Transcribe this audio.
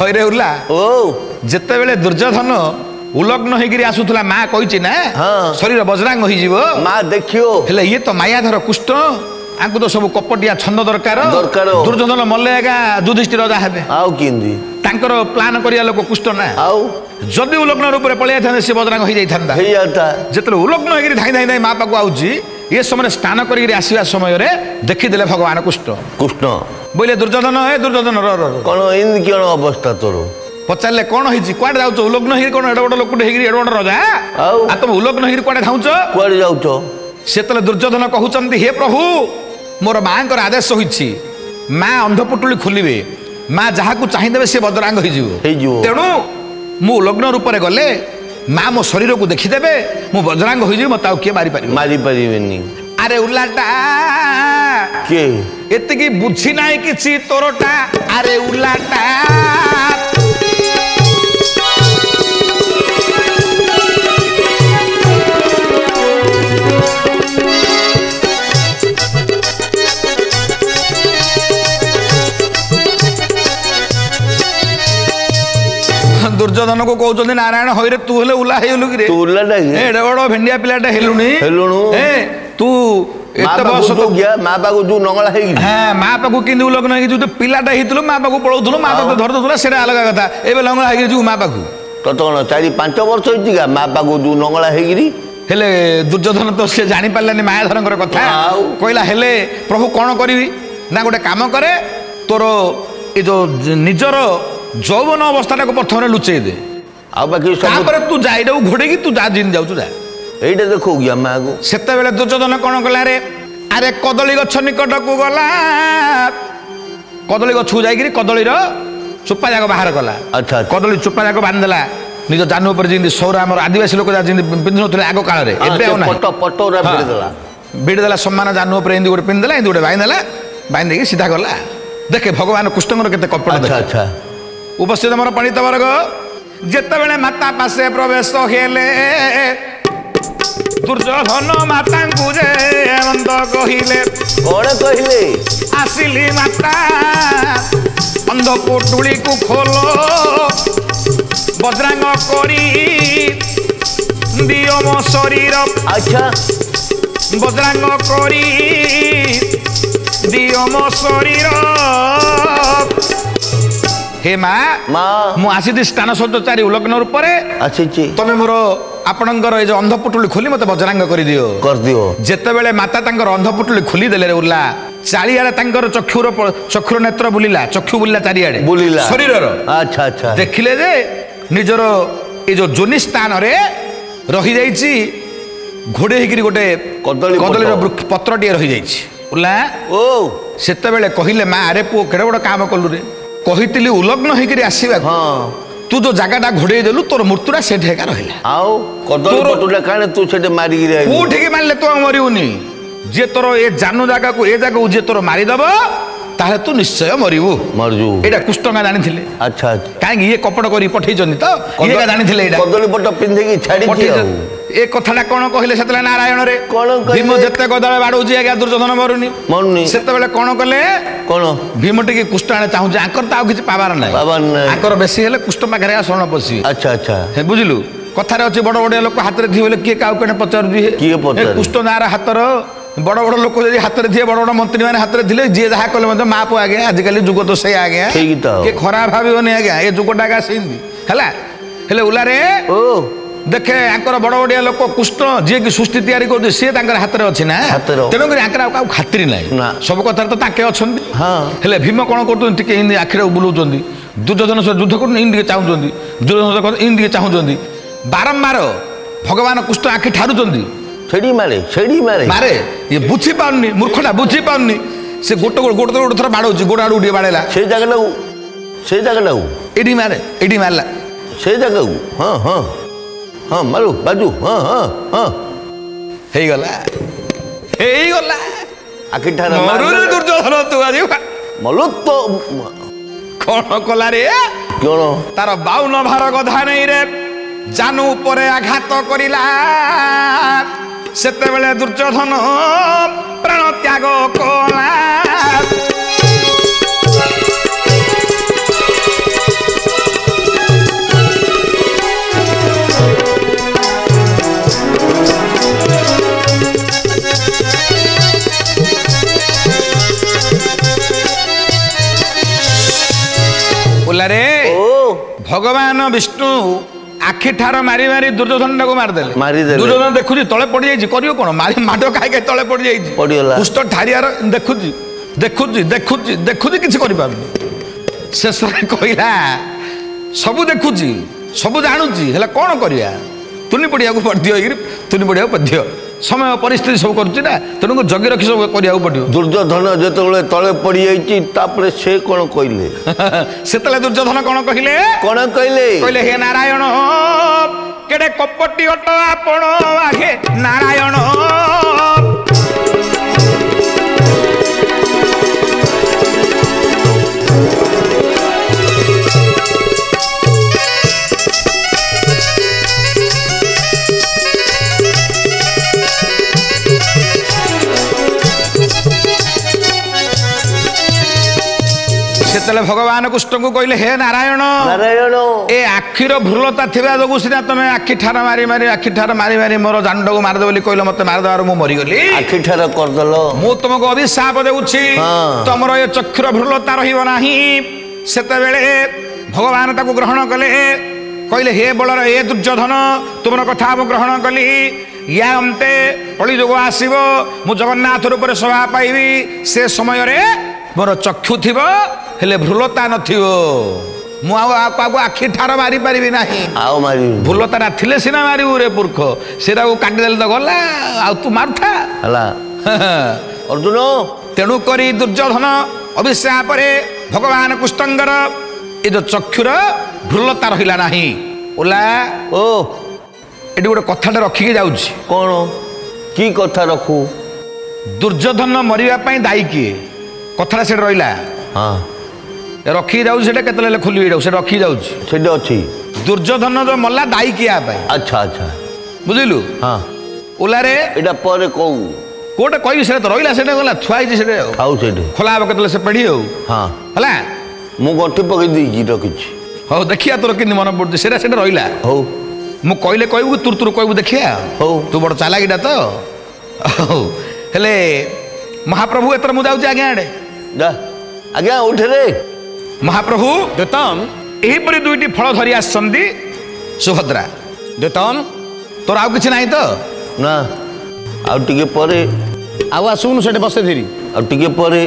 ହଇରେ ଉଲା ଓ ଯେତେବେଳେ ଦୁର୍ଯ୍ୟୋଧନ ଉଲଗ୍ନ ହେଇକିରି ଆସୁଥିଲା ମା କହିଛି ନା ଶରୀର ବଜ୍ରାଙ୍ଗ ହେଇଯିବ ମା ଦେଖିଓ ହେଲେ ଇଏ ତ ମାୟାଧର କୁଷ୍ଟ ଆଙ୍କୁ ତ ସବୁ କପଟିଆ ଛନ୍ଦ ଦରକାର ଦୁର୍ଯ୍ୟୋଧନ ମଲେ ଆଜ୍ଞା ଯୁଧିଷ୍ଠିର ରାଜା ହେବେ ଆଉ କେମିତି ତାଙ୍କର ପ୍ଲାନ କରିବା ଲୋକ କୁଷ୍ଟ ନା ଆଉ ଯଦି ଉଲଗ୍ନ ରୂପରେ ପଳେଇ ଯାଇଥାନ୍ତେ ସେ ବଜ୍ରାଙ୍ଗ ହେଇଯାଇଥାନ୍ତା ଯେତେବେଳେ ଉଲଗ୍ନ ହେଇକିରି ଧାଇଁ ଧାଇଁ ଧାଇଁ ମା ପାଖକୁ ଆଉଛି ଏ ସମୟରେ ସ୍ନାନ କରିକିରି ଆସିବା ସମୟରେ ଦେଖିଦେଲେ ଭଗବାନ କୃଷ୍ଣ ବୋଇଲେ ଦୁର୍ଯ୍ୟୋଧନ ଏ ଦୁର୍ଯ୍ୟୋଧନ କଣ ଏମିତି କଣ ଅବସ୍ଥା ତୋର ପଚାରିଲେ କଣ ହେଇଛି କୁଆଡେ ଯାଉଛ ଉଲଗ୍ନ ହେଇକି କଣ ଏଡ ବଡ ଲୋକଟେ ହେଇକିରି ଏଡ ବଡ ରଜା ଆଉ ତମେ ଉଲଗ୍ନ ହେଇକିରି କୁଆଡେ ଧାଉଛ କୁଆଡେ ଯାଉଛ ସେତେବେଳେ ଦୁର୍ଯ୍ୟୋଧନ କହୁଛନ୍ତି ହେ ପ୍ରଭୁ ମୋର ମାଙ୍କର ଆଦେଶ ହୋଇଛି ମା ଅନ୍ଧପୁଟୁଳି ଖୋଲିବେ ମା ଯାହାକୁ ଚାହିଁଦେବେ ସେ ବଜ୍ରାଙ୍ଗ ହେଇଯିବ ତେଣୁ ମୁଁ ଉଲଗ୍ନ ରୂପରେ ଗଲେ ମା ମୋ ଶରୀରକୁ ଦେଖିଦେବେ ମୁଁ ବଜ୍ରାଙ୍ଗ ହୋଇଯିବି ମତେ ଆଉ କିଏ ମାରିପାରିବେନି ଆରେ ଉଲାଟା କିଏ ଏତିକି ବୁଝି ନାହିଁ କିଛି ତୋରଟା ଆରେ ଉଲାଟା दुर्योधन को कहते नारायण हईरे तू हेले उला हेलु कि एडे बड़ भेंडिया पिलाटे हेलुनी तू एते बस तो गया मा पागु जो नंगला हेगी हां मा पागु किंदी उलग्न हेगी जो पिलाटा हेतुलो मा पागु पळौथुलो मा पागु धरदुला सेडा अलग कथा एबे नंगला हेगी जो मा पागु तो कोन 4-5 वर्ष होइतिगा मा पागु जो नंगला हेगिरी हेले दुर्योधन तो से जानि पारलानी मायाधरंकर कथा कहला हेले प्रभु कोन करिवि ना गोटे काम करे तोर ए जो निजर जौवन अवस्था को प्रथम लुचेई दे तू जाई घोड़े तू जा जिन जाऊ जा এইটা দেখো গিয়া মাগো সেতেবেলে দুর্যোধন কোন কলা রে আরে কদলী গছ নিকটকু গলা কদলী গছু যাইকি কদলীর চোপা যাক বাহার কলা আচ্ছা কদলী চোপা যাক বান্ধলা নিজ জানু উপরে যেମିତି সৌর আমার আদিবাসী লোক যেମିତି ପିନ୍ଧୁନଥିଲେ ଆଗ କାଳରେ ଏବେ ଆଉ ନାହିଁ ପଟୋରା ଭିଡ଼ିଦେଲା ସମ୍ମାନ ଜାନୁ ଉପରେ ଏମିତି ଗୋଟେ ପିନ୍ଧିଦେଲା ଏମିତି ଗୋଟେ ବାନ୍ଧିଦେଲା ବାନ୍ଧିକି ସିଧା ଗଲା ଦେଖେ ଭଗବାନ କୃଷ୍ଣଙ୍କର କେତେ କପଟ ଆଚ୍ଛା उपस्थित मोर पंडित वर्ग जेतेबेले माता पासे प्रवेश हेले दुर्योधन माता को जे आनंद कहिले कोड़े कहिले आसिली माता अंध पोटुली को खोलो बज्रांग करी दियो मो शरीर अच्छा बज्रांग करी दियो मो शरीर हे माँ मु आसी स्नान शौचारी उलग्न रूपरे तमे मोर आपणकर ए जो अंधपुटुली खोली मते बज्रांग कर दियो जेतेबेले माता तांकर अंधपुटुली खोली देले उल्ला चारियाडे तांकर चक्षुर नेत्र बुलिला चक्षु बुलिला चारियाडे बुलिला शरीरर अच्छा अच्छा देखिले जे निजर ए जो जोनि स्थान रे रही जाईची घोड़े हेकरी गोटे कदलीर पत्र टिए रही जाईची उल्ला ओ सेतेबेले कहिले माँ अरे पुओ केडे बड़ काम कलु रे कही उलग्न होकर आसवा तू जो जगटा घोड़े देलु तोर मृत्युटा से ढेका रहा तू से मारिकी मारे तू मरबुनि जे तोर ए जानू जगह को ए जगह जे तोर मारिदेव ताहे तू निश्चय मरबू मरजू एटा कुष्टंगा जानी अच्छा कहीं ये कपट कर पठे तो ये जानी कदली पट पिंधि छाड़ी ए कथाटा कौन कहले से नारायण रे भीम जिते गदाले बाड़ौची आज्ञा दुर्योधन मरुनी मरुनी से कौन कले कौन भीम टी कुष्ट आने चाहूँ आंकर तो किसी पावार ना आंकर बेसी हेले कुष्ट पाखे शरण पशि अच्छा अच्छा बुझिलु कथार अच्छी बड़ बड़िया लोक हाथ में थी किए क्या कड़े पचार कुष्ट नार हाथर बड़ बड़ लोक हाथ में थे बड़ बड़ मंत्री मैंने हाथ में थे जी जहाँ कले माँ पु आज्ञा आजिकल जुग तो से आज्ञा किए खराब भावन आज्ञा ये जुगटा आज्ञा सेमती उलारे देखे आंकर बड़ बड़िया लोक कुष्ट जी की सृष्टि तैयारी कर सी हाथ में अच्छी ना तेणुकर खातिर ना सब कथा तो ताके अच्छा भीम कौन कर आखिर बुलाऊँ दुर्योधन सह युद्ध कर चाहूँ दुर्योधन इन चाहूँ बारंबार भगवान कुष्ट आखि ठारुंट छेड़ी मारे मारे ये बुझी पारनी मूर्खटा बुझी पारनी से गोटे गोटे थर बाड़ौची गोड़ आड़ टे बाड़ेला से जगह एडी मारला से जगह हाँ हाँ हाँ मारू बाजू हाँ हाँ हाँ हे गला आखि ठार दुर्योधन तू आज मलु तो कौन कला रे कौन तार 52 भार गधा नहीं रे जानू उपरे आघात करिला सेतेबेले दुर्योधन प्राण त्याग कला ओलारे भगवान विष्णु आखि ठार मारी मारी दुर्योधन को मारिदेले दुर्योधन देखुची तले पड़ जाइए करियो कोन मारी माड खाई तले पड़ जाइए पुष्ट ठारियार देखुची देखुची देखुची देखुची किछि करि पाबनी शेष रे कहला सब देखुची सब जानुची हेला कोन करिया तुनी पड़िया को पड़ दियो तुनी पड़िया को पड़ समय परिस्थिति सब करुच्ची ना तेणुक जगी रखी सब करिया पड़ो दुर्योधन जो तले पड़ी जाइए से कौन कहले से दुर्योधन कौन कहले हे नारायण केड़े कपटी अट आपण आगे नारायण तेले भगवान कृष्ण को कहले हे नारायण नारायण ए आखिर भ्रुलता थिबा जगु सिना तमे आखि ठार मारी मारी मोर जांड को मार दे बोली कहले मते मार दवार मु मरि गली आखि ठार कर दलो मु तुमको अभिशाप देउछि तमरो ए चक्षुर भ्रुलता रहिबो नाही सेते बेले भगवान ताको ग्रहण कले कहले हे बलर ए दुर्योधन तुमर कथा मु ग्रहण कली या अंते कली जोग आसीबो मु जगन्नाथ रूप सभा पाइबी से समय रे मोर चक्षु थिबो हेले भ्रुलता नथिबो मु आखि ठार मारी पारिबी नाही आउ मारी भ्रुलता ना थिले सिना मारिबु रे पुरख सेरा को काटी देल तो गला आ तू मारथा हला अर्जुन तेणु करी दुर्योधन अभिशाप रे भगवान कृष्णंगर ए जो चक्षुर भ्रुलता रहिला नाही ओला ओ एडी गोटे कथाटे रखिके जाउछि कोन की कथा रखू दुर्योधन मरिबा पई दाई किए कथा से रहिला हां रखी जाऊ से केतले खोली से रखी जाऊ अच्छी दुर्योधन जो मल्ला दाई किया अच्छा अच्छा बुझिलु हाँ ओलारे एटा पर कहू कोटे कहि से तो रहिला सेटा गला थुआई से खाऊ से खोला केतले से पेढ़ी हो हाँ हला मु गठी पकई दी जी रखिछि हो देखिया तोर किन मन पड़ सेटा सेटा रहिला हो मु कहले कहबू तुर तुर कहबू देखिया हो तू बड़ चालाकीटा तो हेले महाप्रभु एतर मु जाऊ आगे आड़े जा आगे उठे रे महाप्रभु देतम एहीपरि दुईटी फल धरी आसछन्ती सुभद्रा देतम तोर आउ किछि नाही तो ना आउ टिके परे आउ आसुनु सेटे बसे धरी आउ टिके परे